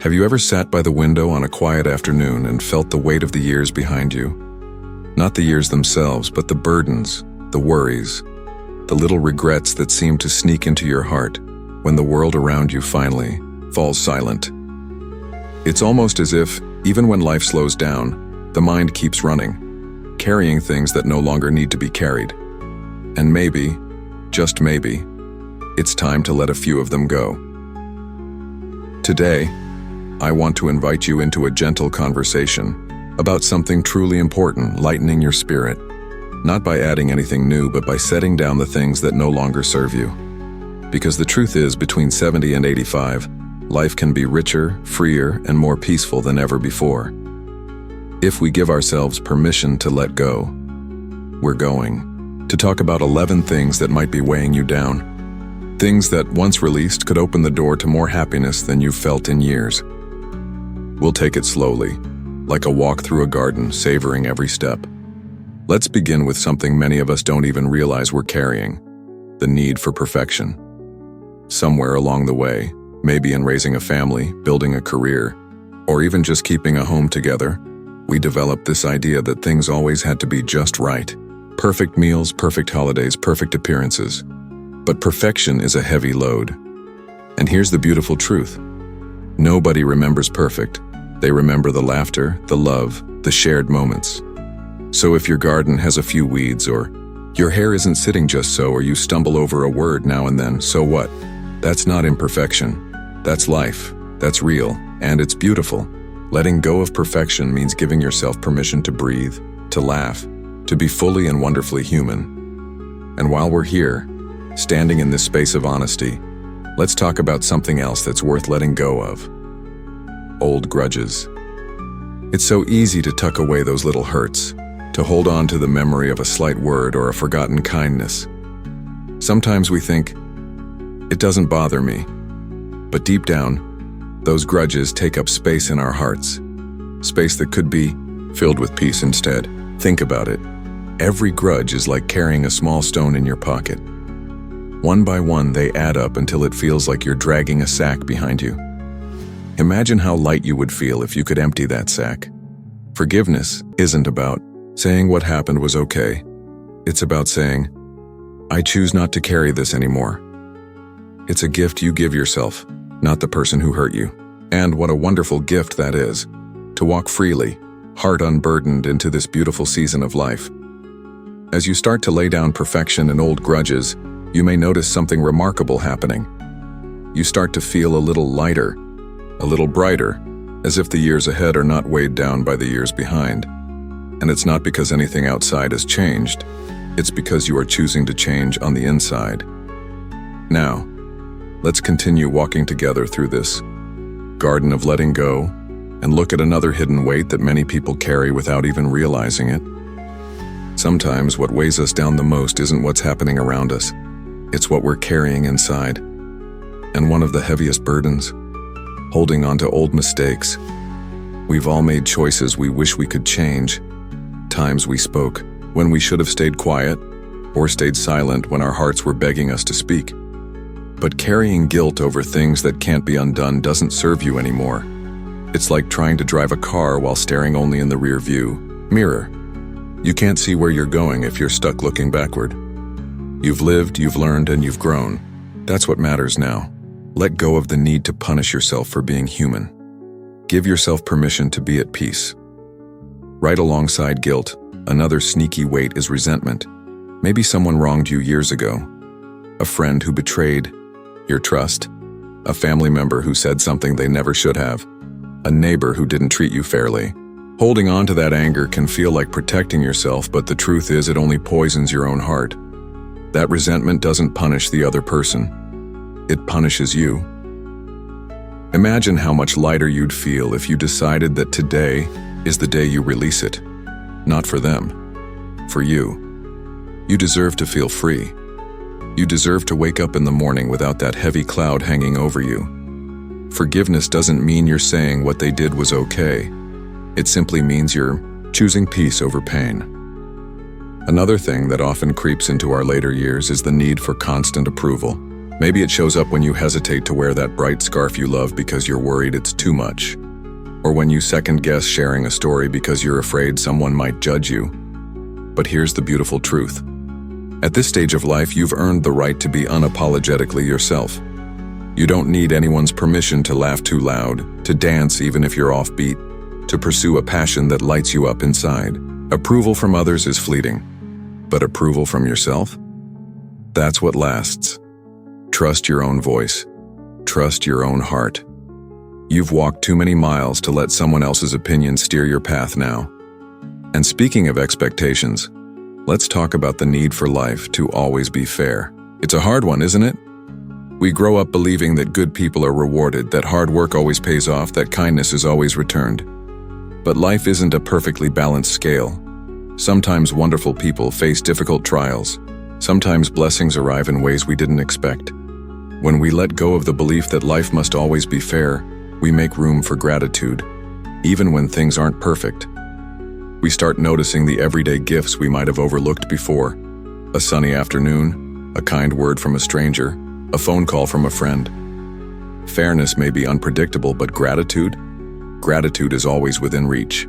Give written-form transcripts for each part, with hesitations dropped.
Have you ever sat by the window on a quiet afternoon and felt the weight of the years behind you? Not the years themselves, but the burdens, the worries, the little regrets that seem to sneak into your heart when the world around you finally falls silent. It's almost as if, even when life slows down, the mind keeps running, carrying things that no longer need to be carried. And maybe, just maybe, it's time to let a few of them go. Today, I want to invite you into a gentle conversation about something truly important, lightening your spirit, not by adding anything new, but by setting down the things that no longer serve you. Because the truth is, between 70 and 85, life can be richer, freer, and more peaceful than ever before. If we give ourselves permission to let go, we're going to talk about 11 things that might be weighing you down. Things that, once released, could open the door to more happiness than you've felt in years. We'll take it slowly, like a walk through a garden, savoring every step. Let's begin with something many of us don't even realize we're carrying: the need for perfection. Somewhere along the way, maybe in raising a family, building a career, or even just keeping a home together, we developed this idea that things always had to be just right. Perfect meals, perfect holidays, perfect appearances. But perfection is a heavy load. And here's the beautiful truth: nobody remembers perfect. They remember the laughter, the love, the shared moments. So if your garden has a few weeds, or your hair isn't sitting just so, or you stumble over a word now and then, so what? That's not imperfection. That's life. That's real. And it's beautiful. Letting go of perfection means giving yourself permission to breathe, to laugh, to be fully and wonderfully human. And while we're here, standing in this space of honesty, let's talk about something else that's worth letting go of: old grudges. It's so easy to tuck away those little hurts, to hold on to the memory of a slight word or a forgotten kindness. Sometimes we think, it doesn't bother me. But deep down, those grudges take up space in our hearts, space that could be filled with peace instead. Think about it. Every grudge is like carrying a small stone in your pocket. One by one, they add up until it feels like you're dragging a sack behind you. Imagine how light you would feel if you could empty that sack. Forgiveness isn't about saying what happened was okay. It's about saying, I choose not to carry this anymore. It's a gift you give yourself, not the person who hurt you. And what a wonderful gift that is, to walk freely, heart unburdened, into this beautiful season of life. As you start to lay down perfection and old grudges, you may notice something remarkable happening. You start to feel a little lighter, a little brighter, as if the years ahead are not weighed down by the years behind. And it's not because anything outside has changed, it's because you are choosing to change on the inside. Now, let's continue walking together through this garden of letting go and look at another hidden weight that many people carry without even realizing it. Sometimes what weighs us down the most isn't what's happening around us, it's what we're carrying inside. And one of the heaviest burdens, holding on to old mistakes. We've all made choices we wish we could change, times we spoke when we should have stayed quiet, or stayed silent when our hearts were begging us to speak. But carrying guilt over things that can't be undone doesn't serve you anymore. It's like trying to drive a car while staring only in the rear view mirror. You can't see where you're going if you're stuck looking backward. You've lived, you've learned, and you've grown. That's what matters now. Let go of the need to punish yourself for being human. Give yourself permission to be at peace. Right alongside guilt, another sneaky weight is resentment. Maybe someone wronged you years ago. A friend who betrayed your trust. A family member who said something they never should have. A neighbor who didn't treat you fairly. Holding on to that anger can feel like protecting yourself, but the truth is it only poisons your own heart. That resentment doesn't punish the other person. It punishes you. Imagine how much lighter you'd feel if you decided that today is the day you release it. Not for them, for you. You deserve to feel free. You deserve to wake up in the morning without that heavy cloud hanging over you. Forgiveness doesn't mean you're saying what they did was okay. It simply means you're choosing peace over pain. Another thing that often creeps into our later years is the need for constant approval. Maybe it shows up when you hesitate to wear that bright scarf you love because you're worried it's too much. Or when you second-guess sharing a story because you're afraid someone might judge you. But here's the beautiful truth. At this stage of life, you've earned the right to be unapologetically yourself. You don't need anyone's permission to laugh too loud, to dance even if you're offbeat, to pursue a passion that lights you up inside. Approval from others is fleeting, but approval from yourself? That's what lasts. Trust your own voice. Trust your own heart. You've walked too many miles to let someone else's opinion steer your path now. And speaking of expectations, let's talk about the need for life to always be fair. It's a hard one, isn't it? We grow up believing that good people are rewarded, that hard work always pays off, that kindness is always returned. But life isn't a perfectly balanced scale. Sometimes wonderful people face difficult trials. Sometimes blessings arrive in ways we didn't expect. When we let go of the belief that life must always be fair, we make room for gratitude, even when things aren't perfect. We start noticing the everyday gifts we might have overlooked before. A sunny afternoon, a kind word from a stranger, a phone call from a friend. Fairness may be unpredictable, but gratitude is always within reach.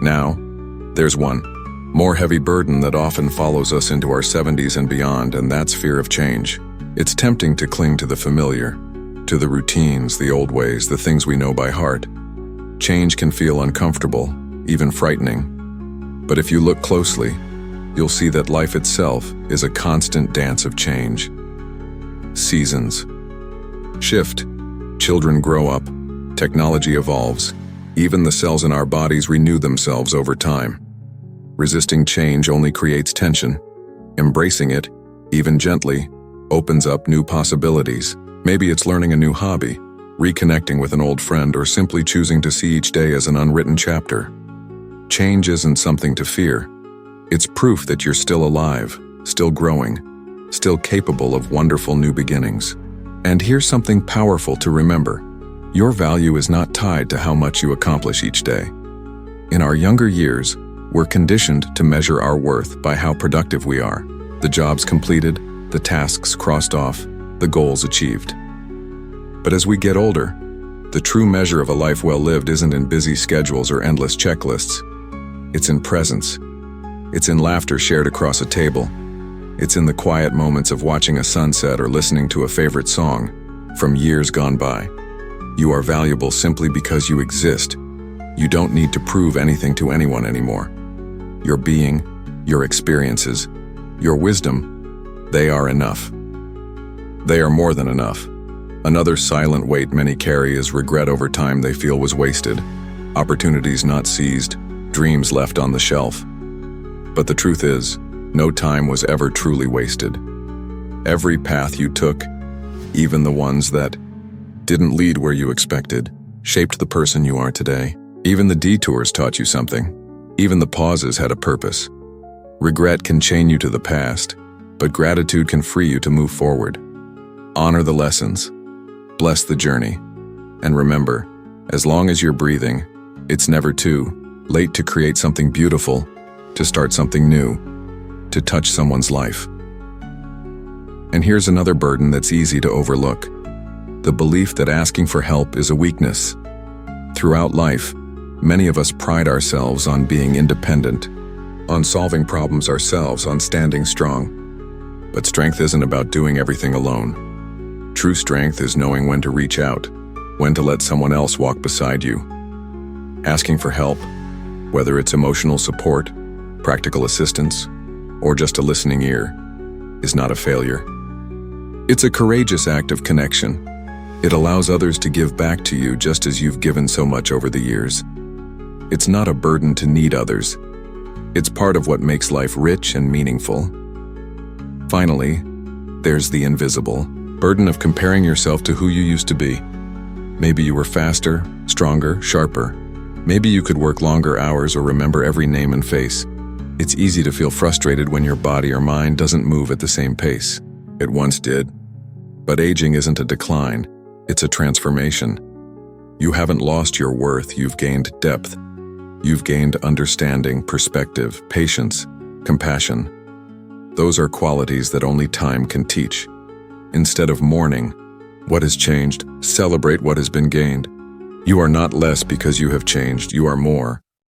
Now, there's one more heavy burden that often follows us into our 70s and beyond, and that's fear of change. It's tempting to cling to the familiar, to the routines, the old ways, the things we know by heart. Change can feel uncomfortable, even frightening. But if you look closely, you'll see that life itself is a constant dance of change. Seasons shift, children grow up, technology evolves, even the cells in our bodies renew themselves over time. Resisting change only creates tension. Embracing it, even gently, opens up new possibilities. Maybe it's learning a new hobby, reconnecting with an old friend, or simply choosing to see each day as an unwritten chapter. Change isn't something to fear. It's proof that you're still alive, still growing, still capable of wonderful new beginnings. And here's something powerful to remember. Your value is not tied to how much you accomplish each day. In our younger years, we're conditioned to measure our worth by how productive we are. The jobs completed, the tasks crossed off, the goals achieved. But as we get older, the true measure of a life well lived isn't in busy schedules or endless checklists. It's in presence. It's in laughter shared across a table. It's in the quiet moments of watching a sunset or listening to a favorite song from years gone by. You are valuable simply because you exist. You don't need to prove anything to anyone anymore. Your being, your experiences, your wisdom, they are enough. They are more than enough. Another silent weight many carry is regret over time they feel was wasted, opportunities not seized, dreams left on the shelf. But the truth is, no time was ever truly wasted. Every path you took, even the ones that didn't lead where you expected, shaped the person you are today. Even the detours taught you something. Even the pauses had a purpose. Regret can chain you to the past, but gratitude can free you to move forward. Honor the lessons, bless the journey, and remember, as long as you're breathing, it's never too late to create something beautiful, to start something new, to touch someone's life. And here's another burden that's easy to overlook: the belief that asking for help is a weakness. Throughout life, many of us pride ourselves on being independent, on solving problems ourselves, on standing strong. But strength isn't about doing everything alone. True strength is knowing when to reach out, when to let someone else walk beside you. Asking for help, whether it's emotional support, practical assistance, or just a listening ear, is not a failure. It's a courageous act of connection. It allows others to give back to you just as you've given so much over the years. It's not a burden to need others. It's part of what makes life rich and meaningful. Finally, there's the invisible burden of comparing yourself to who you used to be. Maybe you were faster, stronger, sharper. Maybe you could work longer hours or remember every name and face. It's easy to feel frustrated when your body or mind doesn't move at the same pace it once did. But aging isn't a decline, it's a transformation. You haven't lost your worth, you've gained depth. You've gained understanding, perspective, patience, compassion. Those are qualities that only time can teach. Instead of mourning what has changed, celebrate what has been gained. You are not less because you have changed, you are more